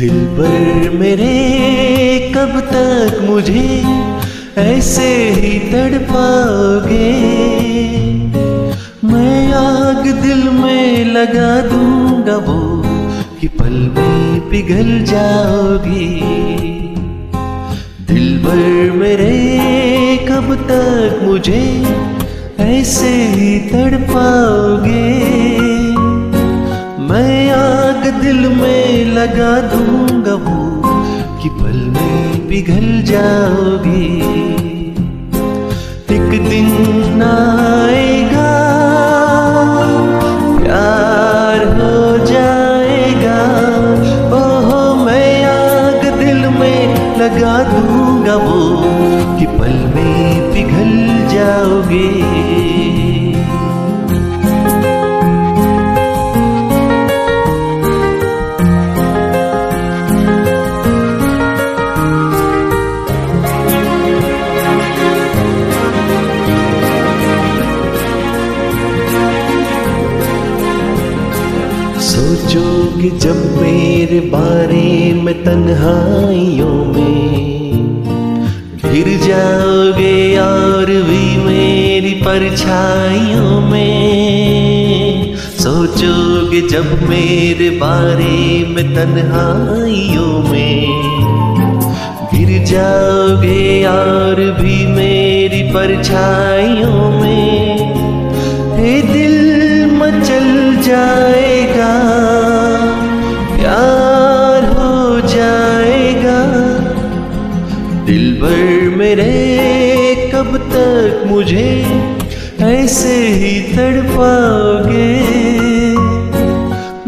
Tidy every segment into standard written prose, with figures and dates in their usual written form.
दिलबर मेरे कब तक मुझे ऐसे ही तड़पाओगे। मैं आग दिल में लगा दूंगा वो कि पल में पिघल जाओगी। दिलबर मेरे कब तक मुझे ऐसे ही तड़पाओगे। मैं आग दिल में लगा दूंगा वो कि पल में पिघल जाओगी। एक दिन आएगा प्यार हो जाएगा। ओहो मैं आग दिल में लगा दूंगा वो कि पल में पिघल जाओगे। सोचोगे जब मेरे बारे में तन्हाइयों में, गिर जाओगे और भी मेरी परछाइयों में। सोचोगे जब मेरे बारे में तन्हाइयों में, गिर जाओगे और भी मेरी परछाइयों में। हे दिल मचल जाएगा, प्यार हो जाएगा। दिलबर मेरे कब तक मुझे ऐसे ही तड़पाओगे।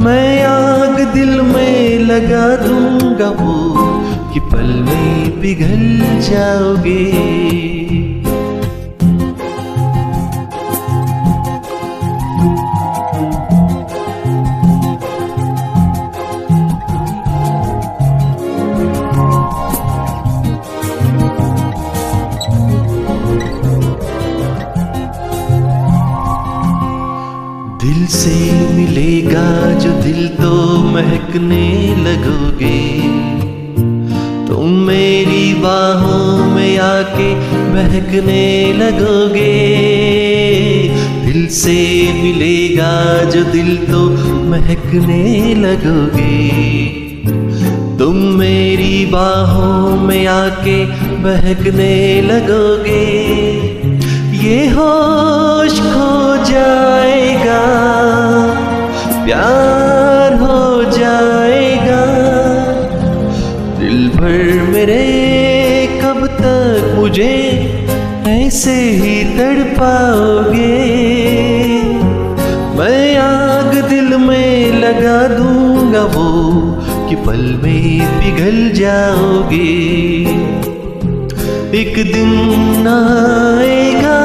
मैं आग दिल में लगा दूंगा वो कि पल में पिघल जाओगे। दिल से मिलेगा जो दिल तो महकने लगोगे। तुम मेरी बाहों में आके बहकने लगोगे। दिल से मिलेगा जो दिल तो महकने लगोगे। तुम मेरी बाहों में आके बहकने लगोगे। ये होश खो जाएगा, प्यार हो जाएगा। दिलबर मेरे कब तक मुझे ऐसे ही तड़पाओगे। मैं आग दिल में लगा दूंगा वो कि पल में पिघल जाओगे। एक दिन आएगा